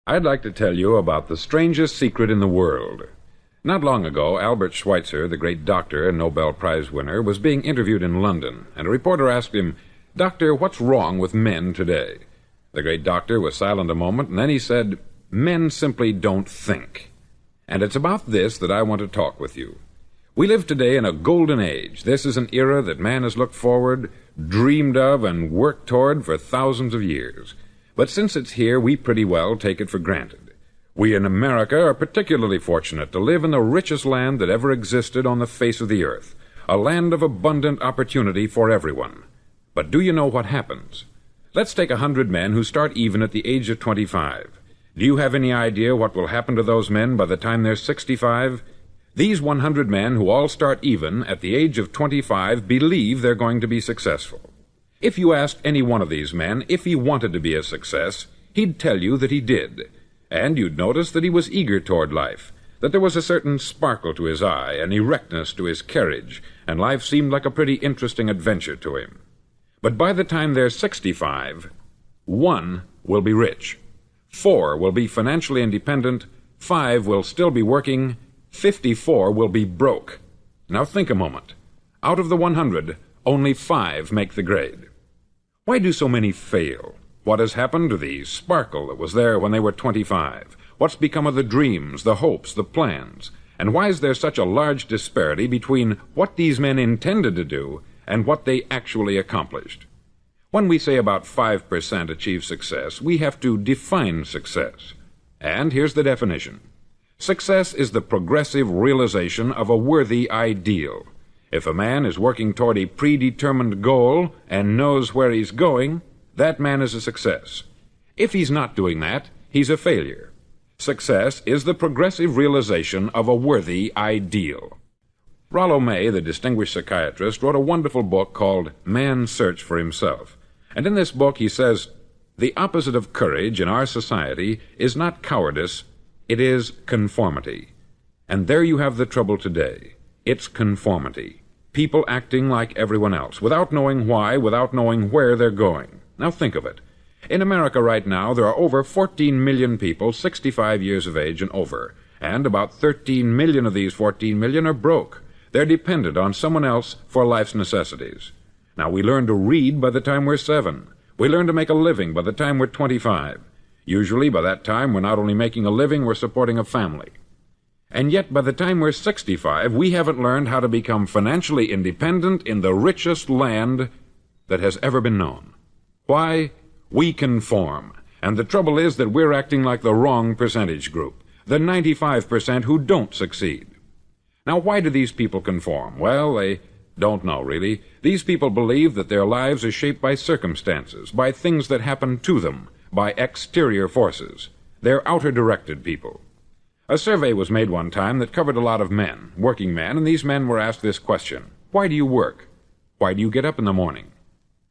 I'd like to tell you about the strangest secret in the world. Not long ago, Albert Schweitzer, the great doctor and Nobel Prize winner, was being interviewed in London, and a reporter asked him, "Doctor, what's wrong with men today?" The great doctor was silent a moment, and then he said, "Men simply don't think." And it's about this that I want to talk with you. We live today in a golden age. This is an era that man has looked forward, dreamed of, and worked toward for thousands of years. But since it's here, we pretty well take it for granted. We in America are particularly fortunate to live in the richest land that ever existed on the face of the earth, a land of abundant opportunity for everyone. But do you know what happens? Let's take 100 men who start even at the age of 25. Do you have any idea what will happen to those men by the time they're 65? These 100 men who all start even at the age of 25 believe they're going to be successful. If you asked any one of these men if he wanted to be a success, he'd tell you that he did. And you'd notice that he was eager toward life, that there was a certain sparkle to his eye, an erectness to his carriage, and life seemed like a pretty interesting adventure to him. But by the time they're 65, 1 will be rich, 4 will be financially independent, 5 will still be working, 54 will be broke. Now think a moment. Out of the 100, only 5 make the grade. Why do so many fail? What has happened to the sparkle that was there when they were 25? What's become of the dreams, the hopes, the plans? And why is there such a large disparity between what these men intended to do and what they actually accomplished? When we say about 5% achieve success, we have to define success. And here's the definition. Success is the progressive realization of a worthy ideal. If a man is working toward a predetermined goal and knows where he's going, that man is a success. If he's not doing that, he's a failure. Success is the progressive realization of a worthy ideal. Rollo May, the distinguished psychiatrist, wrote a wonderful book called Man's Search for Himself. And in this book he says, "The opposite of courage in our society is not cowardice, it is conformity." And there you have the trouble today. It's conformity. People acting like everyone else, without knowing why, without knowing where they're going. Now think of it. In America right now, there are over 14 million people 65 years of age and over, and about 13 million of these 14 million are broke. They're dependent on someone else for life's necessities. Now, we learn to read by the time we're 7. We learn to make a living by the time we're 25. Usually, by that time, we're not only making a living, we're supporting a family. And yet, by the time we're 65, we haven't learned how to become financially independent in the richest land that has ever been known. Why? We conform. And the trouble is that we're acting like the wrong percentage group, the 95% who don't succeed. Now, why do these people conform? Well, they don't know, really. These people believe that their lives are shaped by circumstances, by things that happen to them, by exterior forces. They're outer-directed people. A survey was made one time that covered a lot of men, working men, and these men were asked this question: why do you work? Why do you get up in the morning?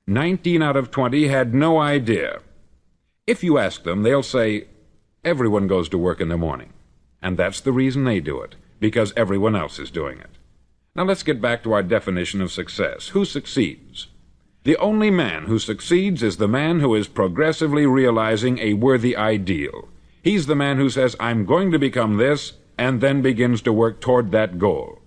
19 out of 20 had no idea. If you ask them, they'll say, everyone goes to work in the morning. And that's the reason they do it, because everyone else is doing it. Now let's get back to our definition of success. Who succeeds? The only man who succeeds is the man who is progressively realizing a worthy ideal. He's the man who says, I'm going to become this, and then begins to work toward that goal.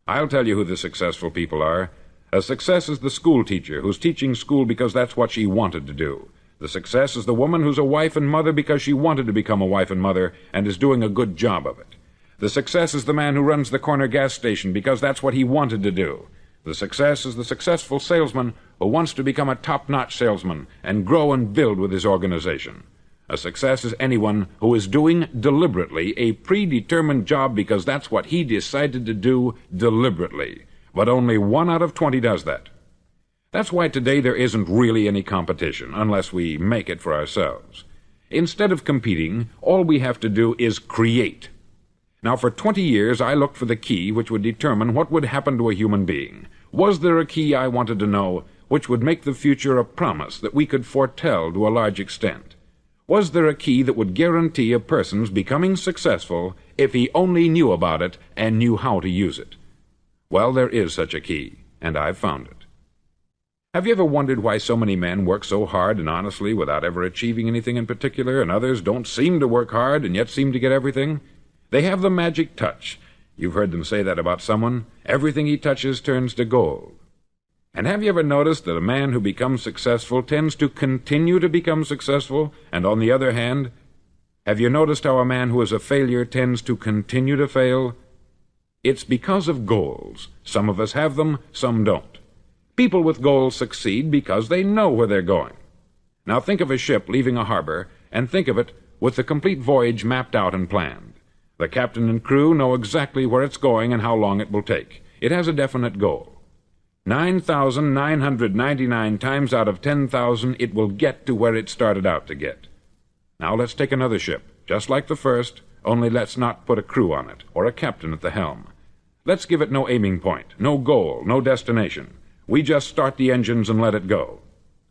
I'll tell you who the successful people are. A success is the school teacher who's teaching school because that's what she wanted to do. The success is the woman who's a wife and mother because she wanted to become a wife and mother and is doing a good job of it. The success is the man who runs the corner gas station because that's what he wanted to do. The success is the successful salesman who wants to become a top-notch salesman and grow and build with his organization. A success is anyone who is doing deliberately a predetermined job because that's what he decided to do deliberately. But only 1 out of 20 does that. That's why today there isn't really any competition, unless we make it for ourselves. Instead of competing, all we have to do is create. Now, for 20 years, I looked for the key which would determine what would happen to a human being. Was there a key, I wanted to know, which would make the future a promise that we could foretell to a large extent? Was there a key that would guarantee a person's becoming successful if he only knew about it and knew how to use it? Well, there is such a key, and I've found it. Have you ever wondered why so many men work so hard and honestly without ever achieving anything in particular, and others don't seem to work hard and yet seem to get everything? They have the magic touch. You've heard them say that about someone. Everything he touches turns to gold. And have you ever noticed that a man who becomes successful tends to continue to become successful, and on the other hand, have you noticed how a man who is a failure tends to continue to fail? It's because of goals. Some of us have them, some don't. People with goals succeed because they know where they're going. Now think of a ship leaving a harbor, and think of it with the complete voyage mapped out and planned. The captain and crew know exactly where it's going and how long it will take. It has a definite goal. 9,999 times out of 10,000 it will get to where it started out to get. Now let's take another ship, just like the first, only let's not put a crew on it, or a captain at the helm. Let's give it no aiming point, no goal, no destination. We just start the engines and let it go.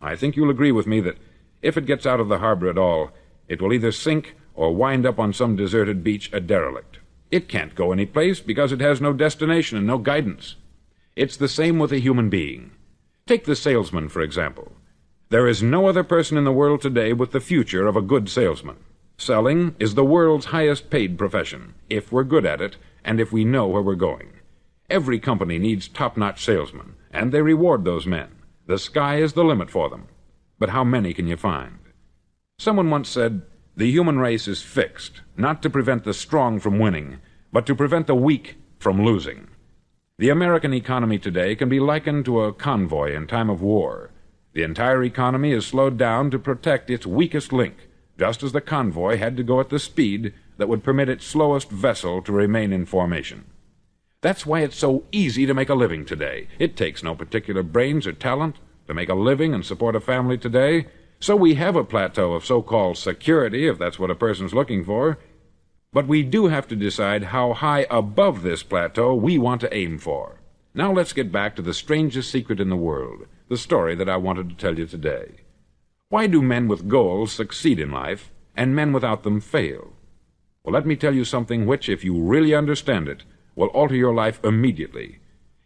I think you'll agree with me that if it gets out of the harbor at all, it will either sink or wind up on some deserted beach a derelict. It can't go any place because it has no destination and no guidance. It's the same with a human being. Take the salesman, for example. There is no other person in the world today with the future of a good salesman. Selling is the world's highest paid profession, if we're good at it and if we know where we're going. Every company needs top-notch salesmen, and they reward those men. The sky is the limit for them. But how many can you find? Someone once said, the human race is fixed, not to prevent the strong from winning, but to prevent the weak from losing. The American economy today can be likened to a convoy in time of war. The entire economy is slowed down to protect its weakest link, just as the convoy had to go at the speed that would permit its slowest vessel to remain in formation. That's why it's so easy to make a living today. It takes no particular brains or talent to make a living and support a family today. So we have a plateau of so-called security, if that's what a person's looking for. But we do have to decide how high above this plateau we want to aim for. Now let's get back to the strangest secret in the world, the story that I wanted to tell you today. Why do men with goals succeed in life, and men without them fail? Well, let me tell you something which, if you really understand it, will alter your life immediately.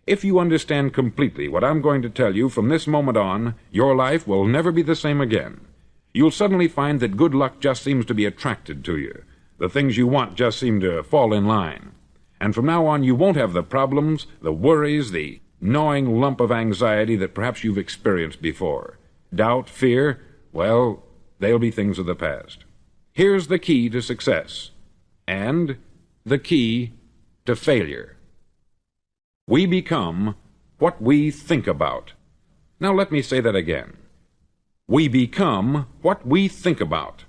If you understand completely what I'm going to tell you from this moment on, your life will never be the same again. You'll suddenly find that good luck just seems to be attracted to you. The things you want just seem to fall in line. And from now on, you won't have the problems, the worries, the gnawing lump of anxiety that perhaps you've experienced before. Doubt, fear, well, they'll be things of the past. Here's the key to success, and the key to failure. We become what we think about. Now let me say that again. We become what we think about.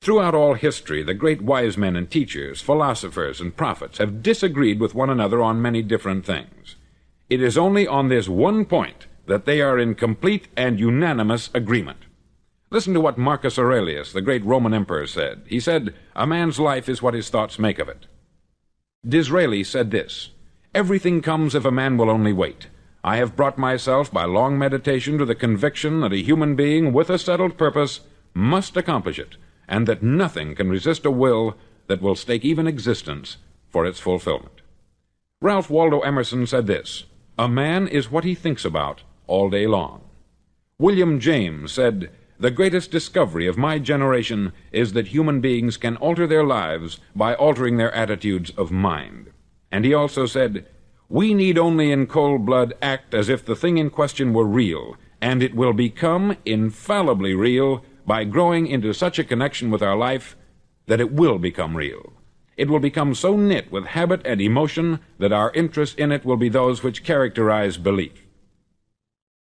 Throughout all history, the great wise men and teachers, philosophers and prophets have disagreed with one another on many different things. It is only on this one point that they are in complete and unanimous agreement. Listen to what Marcus Aurelius, the great Roman emperor, said. He said, "A man's life is what his thoughts make of it." Disraeli said this, "Everything comes if a man will only wait. I have brought myself by long meditation to the conviction that a human being with a settled purpose must accomplish it, and that nothing can resist a will that will stake even existence for its fulfillment." Ralph Waldo Emerson said this, "A man is what he thinks about all day long." William James said, "The greatest discovery of my generation is that human beings can alter their lives by altering their attitudes of mind." And he also said, "We need only in cold blood act as if the thing in question were real, and it will become infallibly real by growing into such a connection with our life that it will become real. It will become so knit with habit and emotion that our interest in it will be those which characterize belief."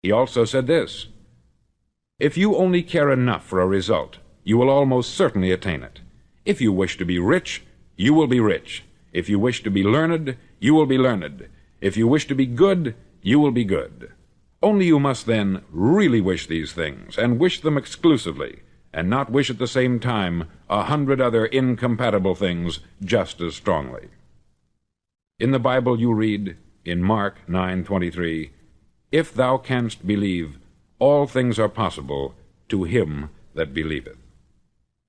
He also said this, "If you only care enough for a result, you will almost certainly attain it. If you wish to be rich, you will be rich. If you wish to be learned, you will be learned. If you wish to be good, you will be good. Only you must then really wish these things, and wish them exclusively, and not wish at the same time 100 other incompatible things just as strongly." In the Bible you read, in Mark 9:23, "If thou canst believe, all things are possible to him that believeth."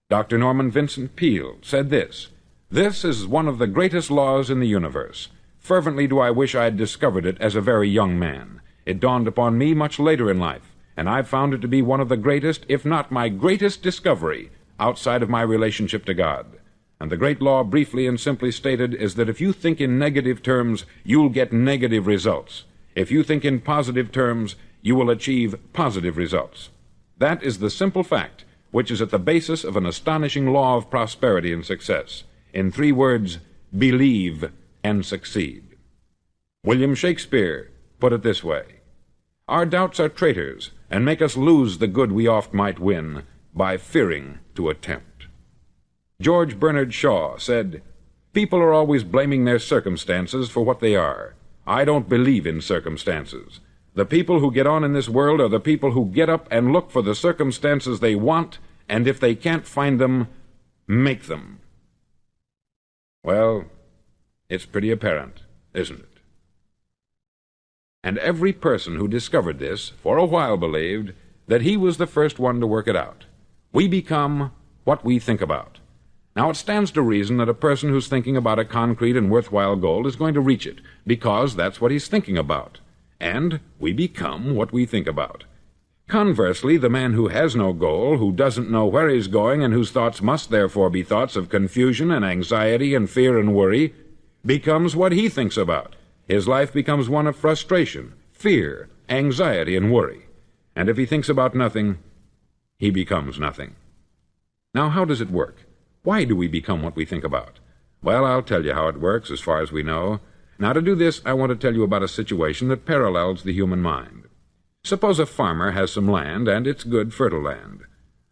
Dr. Norman Vincent Peale said this, "This is one of the greatest laws in the universe. Fervently do I wish I had discovered it as a very young man. It dawned upon me much later in life, and I've found it to be one of the greatest, if not my greatest discovery, outside of my relationship to God. And the great law, briefly and simply stated, is that if you think in negative terms, you'll get negative results. If you think in positive terms, you will achieve positive results. That is the simple fact which is at the basis of an astonishing law of prosperity and success. In 3 words, believe and succeed. William Shakespeare put it this way: our doubts are traitors, and make us lose the good we oft might win by fearing to attempt. George Bernard Shaw said, people are always blaming their circumstances for what they are. I don't believe in circumstances. The people who get on in this world are the people who get up and look for the circumstances they want, and if they can't find them, make them. Well, it's pretty apparent, isn't it? And every person who discovered this for a while believed that he was the first one to work it out. We become what we think about. Now, it stands to reason that a person who's thinking about a concrete and worthwhile goal is going to reach it, because that's what he's thinking about. And we become what we think about. Conversely, the man who has no goal, who doesn't know where he's going, and whose thoughts must therefore be thoughts of confusion and anxiety and fear and worry, becomes what he thinks about. His life becomes one of frustration, fear, anxiety, and worry. And if he thinks about nothing, he becomes nothing. Now, how does it work? Why do we become what we think about? Well, I'll tell you how it works as far as we know. Now, to do this, I want to tell you about a situation that parallels the human mind. Suppose a farmer has some land, and it's good, fertile land.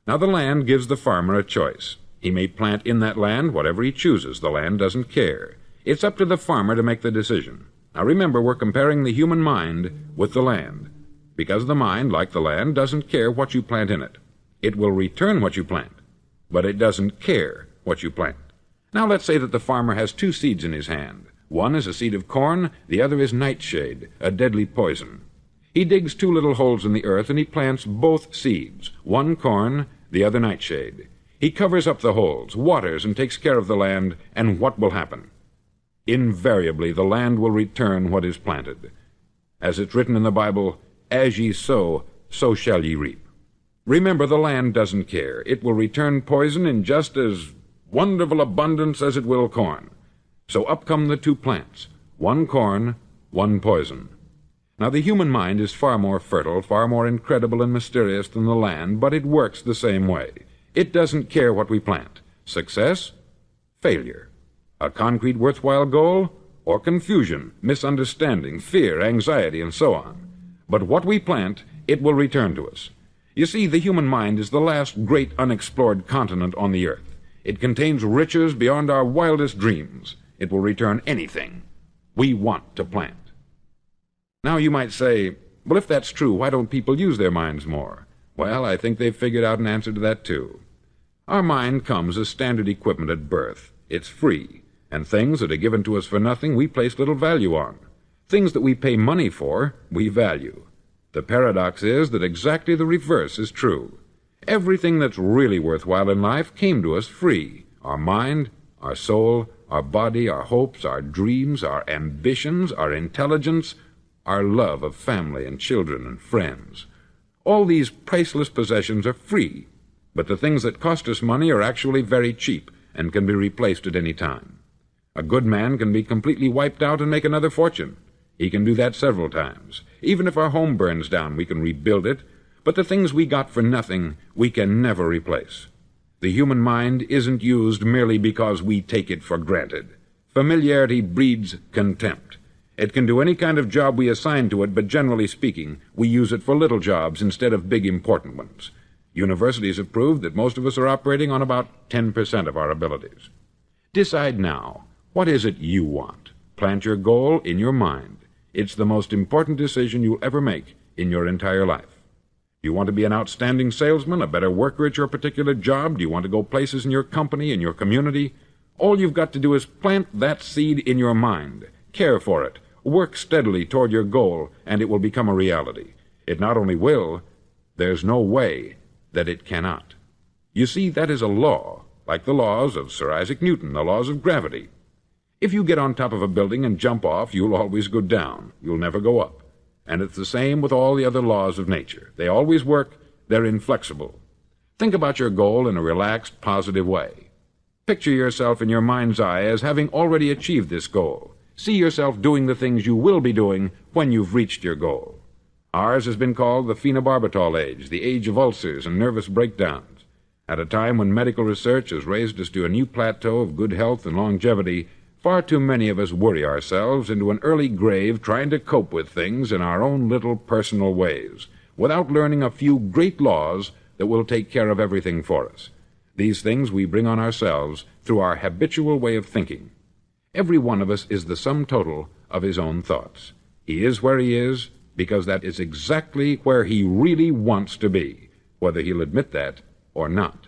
Now, the land gives the farmer a choice. He may plant in that land whatever he chooses. The land doesn't care. It's up to the farmer to make the decision. Now, remember, we're comparing the human mind with the land, because the mind, like the land, doesn't care what you plant in it. It will return what you plant, but it doesn't care what you plant. Now, let's say that the farmer has 2 seeds in his hand. One is a seed of corn, the other is nightshade, a deadly poison. He digs 2 little holes in the earth, and he plants both seeds, one corn, the other nightshade. He covers up the holes, waters, and takes care of the land, and what will happen? Invariably, the land will return what is planted. As it's written in the Bible, as ye sow, so shall ye reap. Remember, the land doesn't care. It will return poison in just as wonderful abundance as it will corn. So up come the 2 plants, one corn, one poison. Now, the human mind is far more fertile, far more incredible and mysterious than the land, but it works the same way. It doesn't care what we plant. Success, failure. A concrete, worthwhile goal, or confusion, misunderstanding, fear, anxiety, and so on. But what we plant, it will return to us. You see, the human mind is the last great unexplored continent on the earth. It contains riches beyond our wildest dreams. It will return anything we want to plant. Now, you might say, well, if that's true, why don't people use their minds more? Well, I think they've figured out an answer to that, too. Our mind comes as standard equipment at birth. It's free, and things that are given to us for nothing we place little value on. Things that we pay money for, we value. The paradox is that exactly the reverse is true. Everything that's really worthwhile in life came to us free. Our mind, our soul, our body, our hopes, our dreams, our ambitions, our intelligence, our love of family and children and friends. All these priceless possessions are free, but the things that cost us money are actually very cheap and can be replaced at any time. A good man can be completely wiped out and make another fortune. He can do that several times. Even if our home burns down, we can rebuild it, but the things we got for nothing, we can never replace. The human mind isn't used merely because we take it for granted. Familiarity breeds contempt. It can do any kind of job we assign to it, but generally speaking, we use it for little jobs instead of big important ones. Universities have proved that most of us are operating on about 10% of our abilities. Decide now, what is it you want? Plant your goal in your mind. It's the most important decision you'll ever make in your entire life. Do you want to be an outstanding salesman, a better worker at your particular job? Do you want to go places in your company, in your community? All you've got to do is plant that seed in your mind. Care for it. Work steadily toward your goal, and it will become a reality. It not only will, there's no way that it cannot. You see, that is a law, like the laws of Sir Isaac Newton, the laws of gravity. If you get on top of a building and jump off, you'll always go down. You'll never go up. And it's the same with all the other laws of nature. They always work. They're inflexible. Think about your goal in a relaxed, positive way. Picture yourself in your mind's eye as having already achieved this goal. See yourself doing the things you will be doing when you've reached your goal. Ours has been called the phenobarbital age, the age of ulcers and nervous breakdowns. At a time when medical research has raised us to a new plateau of good health and longevity, far too many of us worry ourselves into an early grave trying to cope with things in our own little personal ways, without learning a few great laws that will take care of everything for us. These things we bring on ourselves through our habitual way of thinking. Every one of us is the sum total of his own thoughts. He is where he is because that is exactly where he really wants to be, whether he'll admit that or not.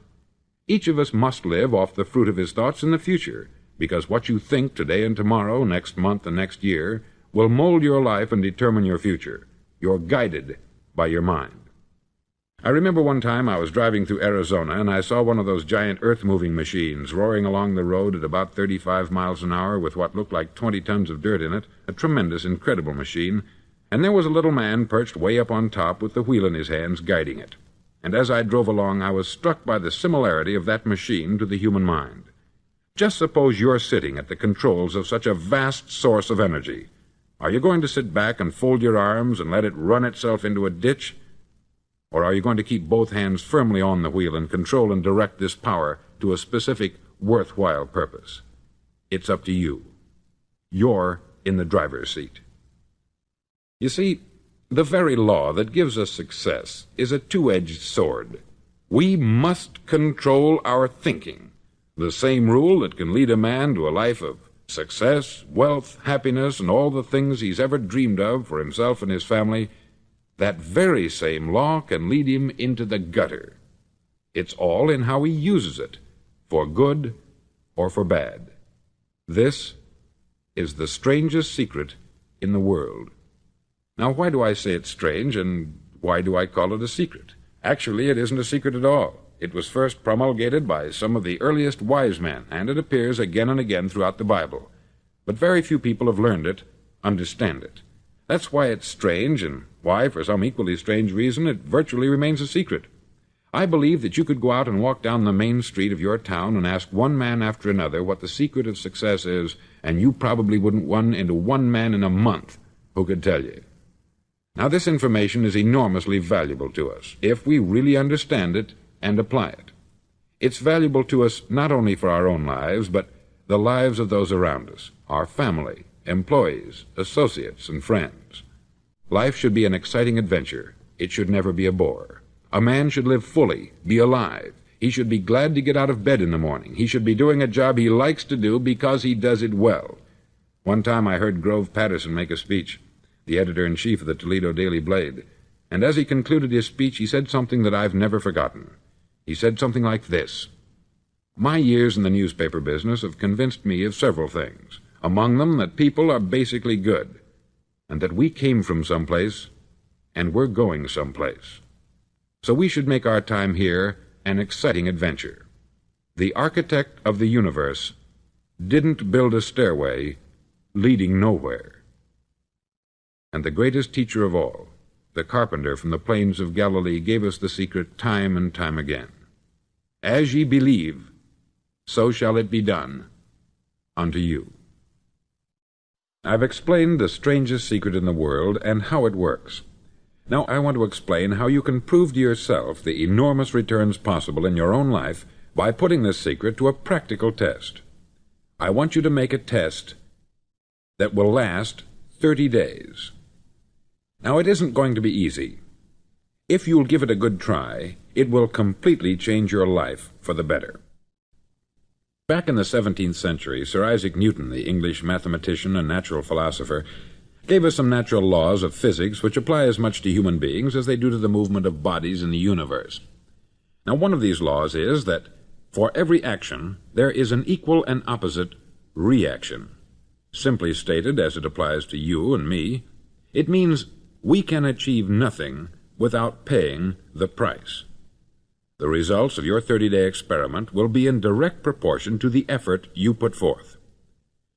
Each of us must live off the fruit of his thoughts in the future, because what you think today and tomorrow, next month and next year, will mold your life and determine your future. You're guided by your mind. I remember one time I was driving through Arizona, and I saw one of those giant earth-moving machines roaring along the road at about 35 miles an hour with what looked like 20 tons of dirt in it, a tremendous, incredible machine, and there was a little man perched way up on top with the wheel in his hands guiding it. And as I drove along, I was struck by the similarity of that machine to the human mind. Just suppose you're sitting at the controls of such a vast source of energy. Are you going to sit back and fold your arms and let it run itself into a ditch? Or are you going to keep both hands firmly on the wheel and control and direct this power to a specific, worthwhile purpose? It's up to you. You're in the driver's seat. You see, the very law that gives us success is a two-edged sword. We must control our thinking. The same rule that can lead a man to a life of success, wealth, happiness, and all the things he's ever dreamed of for himself and his family, that very same law can lead him into the gutter. It's all in how he uses it, for good or for bad. This is the strangest secret in the world. Now, why do I say it's strange, and why do I call it a secret? Actually, it isn't a secret at all. It was first promulgated by some of the earliest wise men, and it appears again and again throughout the Bible. But very few people have learned it, understand it. That's why it's strange, and why, for some equally strange reason, it virtually remains a secret. I believe that you could go out and walk down the main street of your town and ask one man after another what the secret of success is, and you probably wouldn't run into one man in a month who could tell you. Now, this information is enormously valuable to us, if we really understand it and apply it. It's valuable to us not only for our own lives, but the lives of those around us, our family, employees, associates, and friends. Life should be an exciting adventure. It should never be a bore. A man should live fully, be alive. He should be glad to get out of bed in the morning. He should be doing a job he likes to do because he does it well. One time I heard Grove Patterson make a speech, the editor-in-chief of the Toledo Daily Blade, and as he concluded his speech, he said something that I've never forgotten. He said something like this: "My years in the newspaper business have convinced me of several things, among them that people are basically good, and that we came from someplace, and we're going someplace. So we should make our time here an exciting adventure. The architect of the universe didn't build a stairway leading nowhere." And the greatest teacher of all, the carpenter from the plains of Galilee, gave us the secret time and time again. "As ye believe, so shall it be done unto you." I've explained the strangest secret in the world and how it works. Now I want to explain how you can prove to yourself the enormous returns possible in your own life by putting this secret to a practical test. I want you to make a test that will last 30 days. Now, it isn't going to be easy. If you'll give it a good try, it will completely change your life for the better. Back in the 17th century, Sir Isaac Newton, the English mathematician and natural philosopher, gave us some natural laws of physics which apply as much to human beings as they do to the movement of bodies in the universe. Now, one of these laws is that for every action there is an equal and opposite reaction. Simply stated, as it applies to you and me, it means we can achieve nothing without paying the price. The results of your 30-day experiment will be in direct proportion to the effort you put forth.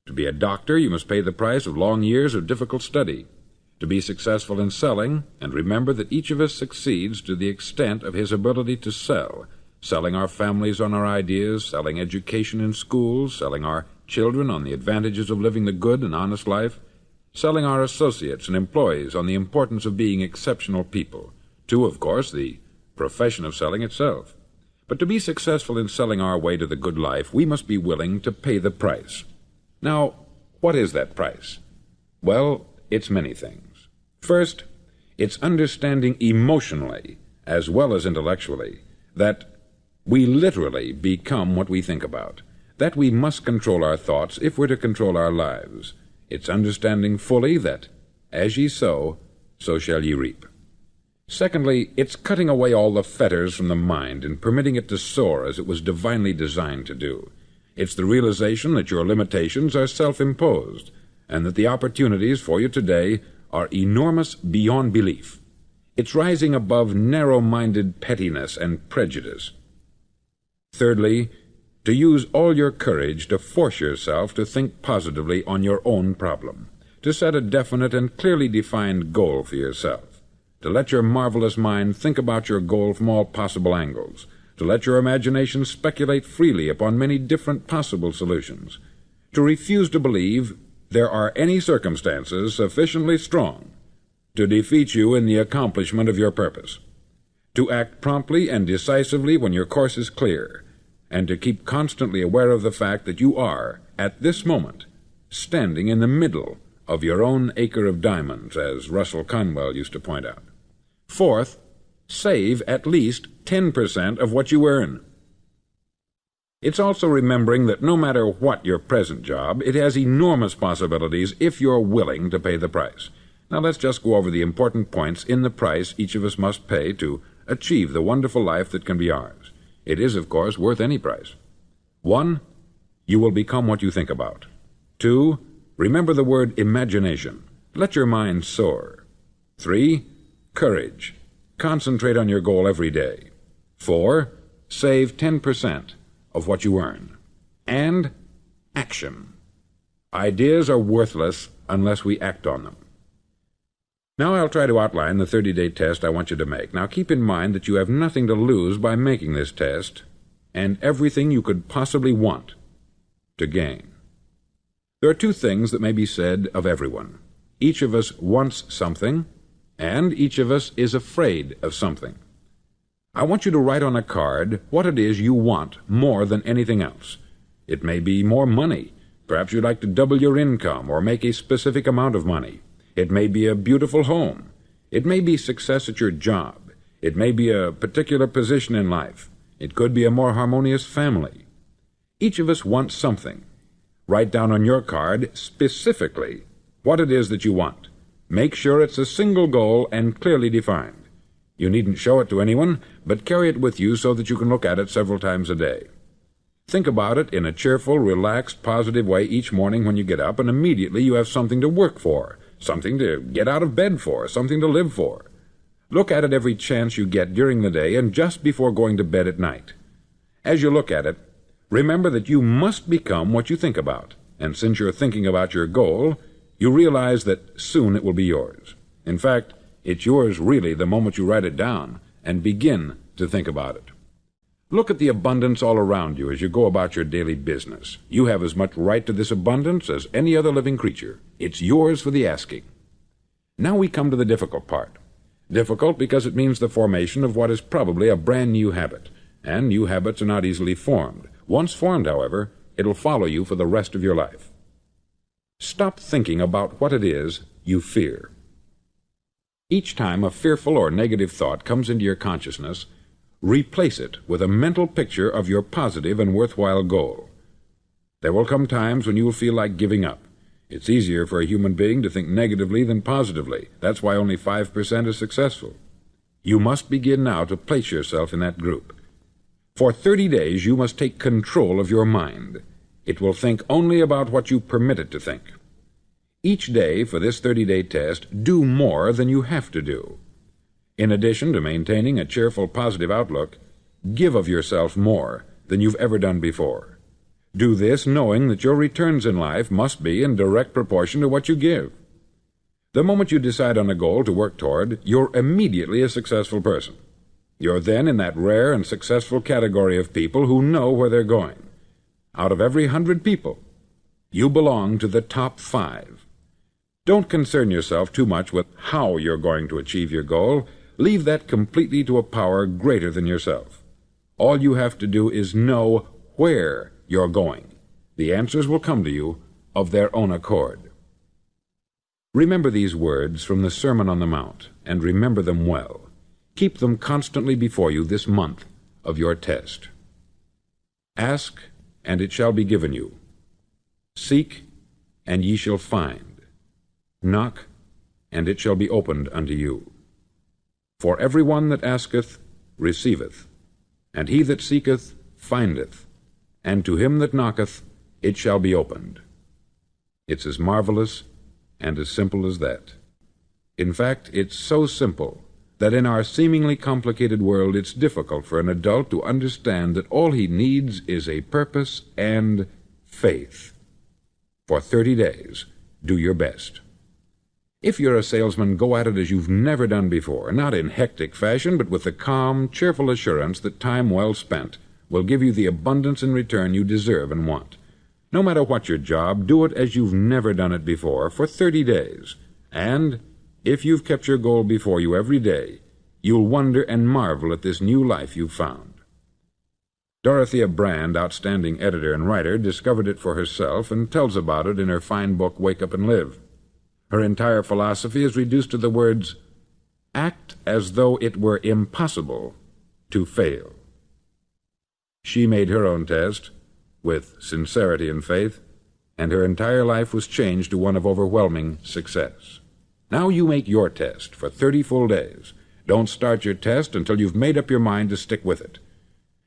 To be a doctor, you must pay the price of long years of difficult study. to be successful in selling, and remember that each of us succeeds to the extent of his ability to sell, selling our families on our ideas, selling education in schools, selling our children on the advantages of living the good and honest life, selling our associates and employees on the importance of being exceptional people, to, of course, the profession of selling itself. But to be successful in selling our way to the good life, we must be willing to pay the price. Now, what is that price? Well, it's many things. First, it's understanding emotionally, as well as intellectually, that we literally become what we think about, that we must control our thoughts if we're to control our lives. It's understanding fully that, as ye sow, so shall ye reap. Secondly, it's cutting away all the fetters from the mind and permitting it to soar as it was divinely designed to do. It's the realization that your limitations are self-imposed, and that the opportunities for you today are enormous beyond belief. It's rising above narrow-minded pettiness and prejudice. Thirdly, to use all your courage to force yourself to think positively on your own problem, to set a definite and clearly defined goal for yourself, to let your marvelous mind think about your goal from all possible angles, to let your imagination speculate freely upon many different possible solutions, to refuse to believe there are any circumstances sufficiently strong to defeat you in the accomplishment of your purpose, to act promptly and decisively when your course is clear, and to keep constantly aware of the fact that you are, at this moment, standing in the middle of your own acre of diamonds, as Russell Conwell used to point out. Fourth, save at least 10% of what you earn. It's also remembering that no matter what your present job, it has enormous possibilities if you're willing to pay the price. Now let's just go over the important points in the price each of us must pay to achieve the wonderful life that can be ours. It is, of course, worth any price. 1. You will become what you think about. 2. Remember the word imagination. Let your mind soar. 3. Courage. Concentrate on your goal every day. 4. Save 10% of what you earn. And action. Ideas are worthless unless we act on them. Now I'll try to outline the 30-day test I want you to make. Now keep in mind that you have nothing to lose by making this test, and everything you could possibly want to gain. There are two things that may be said of everyone. Each of us wants something, and each of us is afraid of something. I want you to write on a card what it is you want more than anything else. It may be more money. Perhaps you'd like to double your income or make a specific amount of money. It may be a beautiful home. It may be success at your job. It may be a particular position in life. It could be a more harmonious family. Each of us wants something. Write down on your card specifically what it is that you want. Make sure it's a single goal and clearly defined. You needn't show it to anyone, but carry it with you so that you can look at it several times a day. Think about it in a cheerful, relaxed, positive way each morning when you get up, and immediately you have something to work for, something to get out of bed for, something to live for. Look at it every chance you get during the day and just before going to bed at night. As you look at it, remember that you must become what you think about, and since you're thinking about your goal, you realize that soon it will be yours. In fact, it's yours really the moment you write it down and begin to think about it. Look at the abundance all around you as you go about your daily business. You have as much right to this abundance as any other living creature. It's yours for the asking. Now we come to the difficult part. Difficult because it means the formation of what is probably a brand new habit, and new habits are not easily formed. Once formed, however, it'll follow you for the rest of your life. Stop thinking about what it is you fear. Each time a fearful or negative thought comes into your consciousness, replace it with a mental picture of your positive and worthwhile goal. There will come times when you will feel like giving up. It's easier for a human being to think negatively than positively. That's why only 5% is successful. You must begin now to place yourself in that group. For 30 days you must take control of your mind. It will think only about what you permit it to think. Each day for this 30-day test, do more than you have to do. In addition to maintaining a cheerful, positive outlook, give of yourself more than you've ever done before. Do this knowing that your returns in life must be in direct proportion to what you give. The moment you decide on a goal to work toward, you're immediately a successful person. You're then in that rare and successful category of people who know where they're going. Out of every 100 people, you belong to the top 5. Don't concern yourself too much with how you're going to achieve your goal. Leave that completely to a power greater than yourself. All you have to do is know where you're going. The answers will come to you of their own accord. Remember these words from the Sermon on the Mount, and remember them well. Keep them constantly before you this month of your test. Ask, and it shall be given you. Seek, and ye shall find. Knock, and it shall be opened unto you. For every one that asketh receiveth, and he that seeketh findeth, and to him that knocketh it shall be opened. It's as marvelous and as simple as that. In fact, it's so simple that in our seemingly complicated world it's difficult for an adult to understand that all he needs is a purpose and faith. For 30 days, do your best. If you're a salesman, go at it as you've never done before, not in hectic fashion, but with the calm, cheerful assurance that time well spent will give you the abundance in return you deserve and want. No matter what your job, do it as you've never done it before for 30 days, and if you've kept your goal before you every day, you'll wonder and marvel at this new life you've found. Dorothea Brand, outstanding editor and writer, discovered it for herself and tells about it in her fine book, Wake Up and Live. Her entire philosophy is reduced to the words, act as though it were impossible to fail. She made her own test with sincerity and faith, and her entire life was changed to one of overwhelming success. Now you make your test for 30 full days. Don't start your test until you've made up your mind to stick with it.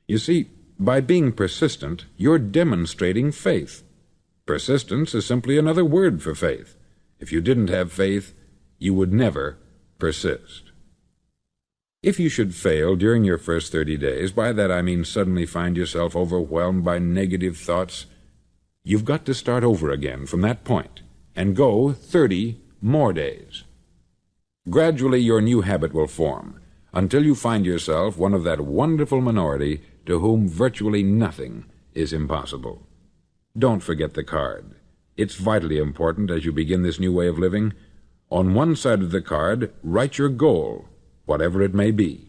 You see, by being persistent, you're demonstrating faith. Persistence is simply another word for faith. If you didn't have faith, you would never persist. If you should fail during your first 30 days, by that I mean suddenly find yourself overwhelmed by negative thoughts, you've got to start over again from that point and go 30 more days. Gradually your new habit will form until you find yourself one of that wonderful minority to whom virtually nothing is impossible. Don't forget the card. It's vitally important as you begin this new way of living. On one side of the card, write your goal, whatever it may be.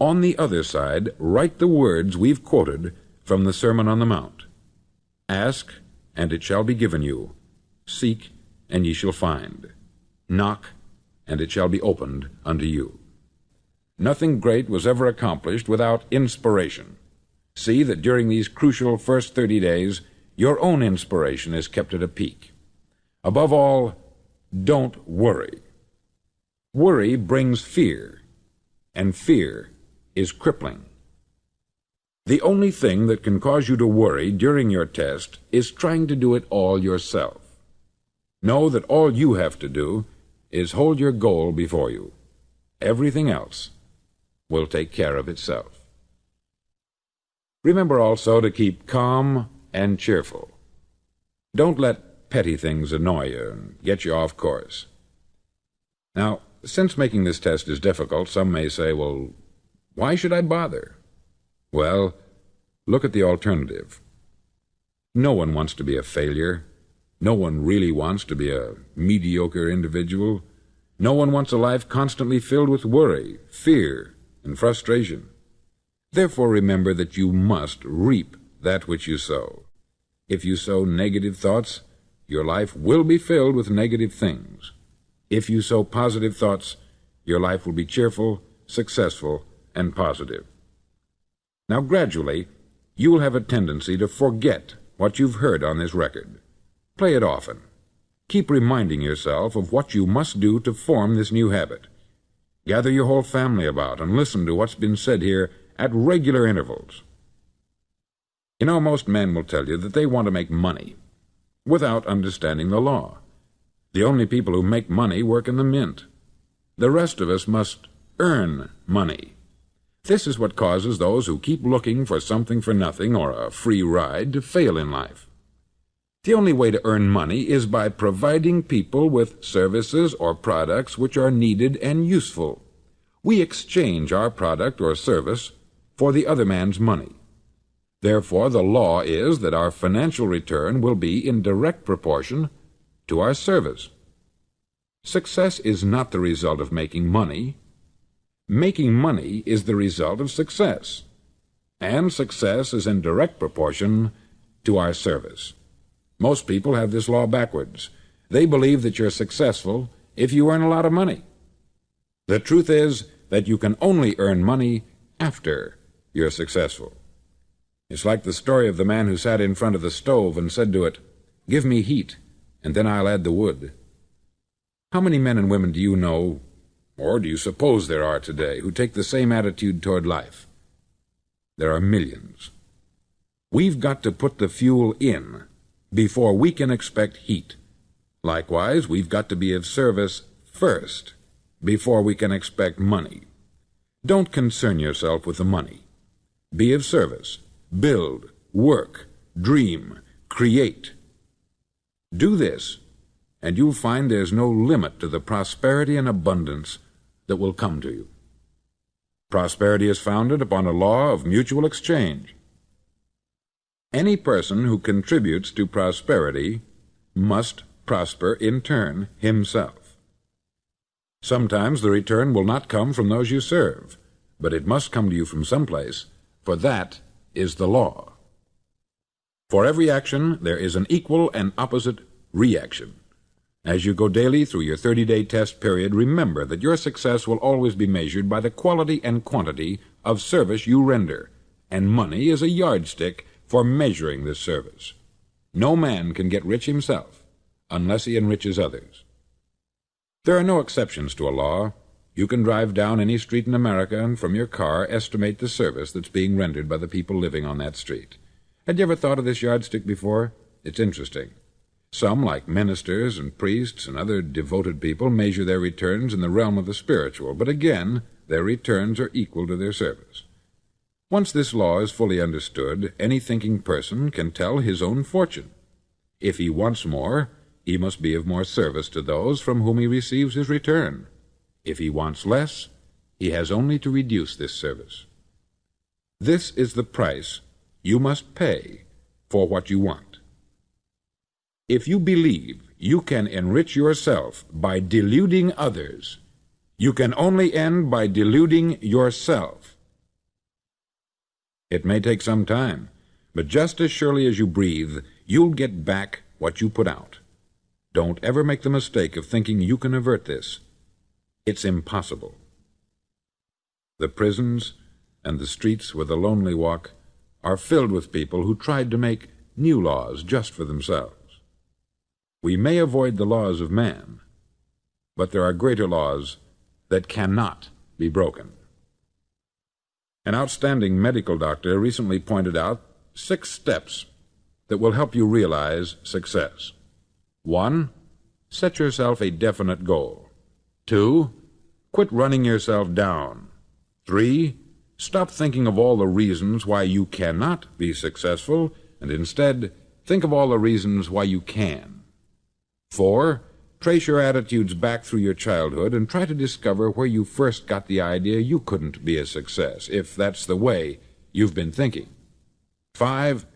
On the other side, write the words we've quoted from the Sermon on the Mount. Ask, and it shall be given you. Seek, and ye shall find. Knock, and it shall be opened unto you. Nothing great was ever accomplished without inspiration. See that during these crucial first 30 days, your own inspiration is kept at a peak. Above all, don't worry. Worry brings fear, and fear is crippling. The only thing that can cause you to worry during your test is trying to do it all yourself. Know that all you have to do is hold your goal before you. Everything else will take care of itself. Remember also to keep calm and cheerful. Don't let petty things annoy you and get you off course. Now, since making this test is difficult, some may say, well, why should I bother? Well, look at the alternative. No one wants to be a failure. No one really wants to be a mediocre individual. No one wants a life constantly filled with worry, fear, and frustration. Therefore, remember that you must reap that which you sow. If you sow negative thoughts, your life will be filled with negative things. If you sow positive thoughts, your life will be cheerful, successful, and positive. Now, gradually, you will have a tendency to forget what you've heard on this record. Play it often. Keep reminding yourself of what you must do to form this new habit. Gather your whole family about and listen to what's been said here at regular intervals. You know, most men will tell you that they want to make money without understanding the law. The only people who make money work in the mint. The rest of us must earn money. This is what causes those who keep looking for something for nothing or a free ride to fail in life. The only way to earn money is by providing people with services or products which are needed and useful. We exchange our product or service for the other man's money. Therefore, the law is that our financial return will be in direct proportion to our service. Success is not the result of making money. Making money is the result of success, and success is in direct proportion to our service. Most people have this law backwards. They believe that you're successful if you earn a lot of money. The truth is that you can only earn money after you're successful. It's like the story of the man who sat in front of the stove and said to it, "Give me heat, and then I'll add the wood." How many men and women do you know, or do you suppose there are today, who take the same attitude toward life? There are millions. We've got to put the fuel in before we can expect heat. Likewise, we've got to be of service first before we can expect money. Don't concern yourself with the money. Be of service. Build, work, dream, create. Do this, and you'll find there's no limit to the prosperity and abundance that will come to you. Prosperity is founded upon a law of mutual exchange. Any person who contributes to prosperity must prosper in turn himself. Sometimes the return will not come from those you serve, but it must come to you from someplace, for that is the law. For every action there is an equal and opposite reaction. As you go daily through your 30-day test period, remember that your success will always be measured by the quality and quantity of service you render, and money is a yardstick for measuring this service. No man can get rich himself unless he enriches others. There are no exceptions to a law. You can drive down any street in America and from your car estimate the service that's being rendered by the people living on that street. Had you ever thought of this yardstick before? It's interesting. Some, like ministers and priests and other devoted people, measure their returns in the realm of the spiritual, but again, their returns are equal to their service. Once this law is fully understood, any thinking person can tell his own fortune. If he wants more, he must be of more service to those from whom he receives his return. If he wants less, he has only to reduce this service. This is the price you must pay for what you want. If you believe you can enrich yourself by deluding others, you can only end by deluding yourself. It may take some time, but just as surely as you breathe, you'll get back what you put out. Don't ever make the mistake of thinking you can avert this. It's impossible. The prisons and the streets where the lonely walk are filled with people who tried to make new laws just for themselves. We may avoid the laws of man, but there are greater laws that cannot be broken. An outstanding medical doctor recently pointed out 6 steps that will help you realize success. 1. Set yourself a definite goal. 2. Quit running yourself down. 3. Stop thinking of all the reasons why you cannot be successful, and instead think of all the reasons why you can. 4. Trace your attitudes back through your childhood and try to discover where you first got the idea you couldn't be a success, if that's the way you've been thinking. 5.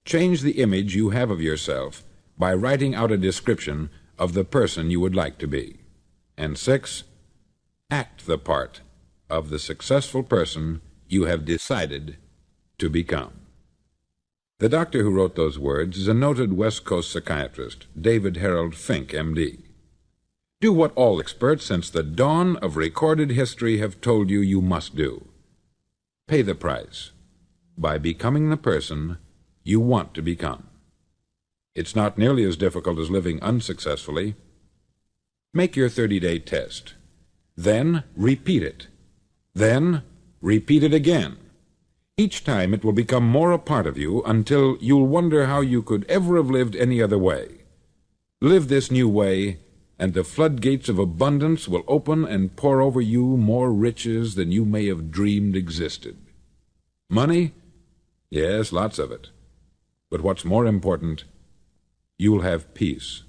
Change the image you have of yourself by writing out a description of the person you would like to be. And 6. Act the part of the successful person you have decided to become. The doctor who wrote those words is a noted West Coast psychiatrist, David Harold Fink, M.D. Do what all experts since the dawn of recorded history have told you you must do. Pay the price by becoming the person you want to become. It's not nearly as difficult as living unsuccessfully. Make your 30-day test. Then repeat it. Then repeat it again. Each time it will become more a part of you until you'll wonder how you could ever have lived any other way. Live this new way, and the floodgates of abundance will open and pour over you more riches than you may have dreamed existed. Money? Yes, lots of it. But what's more important, you'll have peace.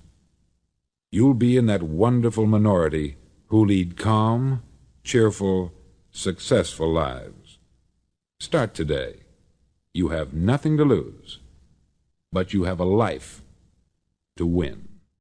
You'll be in that wonderful minority who lead calm, cheerful, successful lives. Start today. You have nothing to lose, but you have a life to win.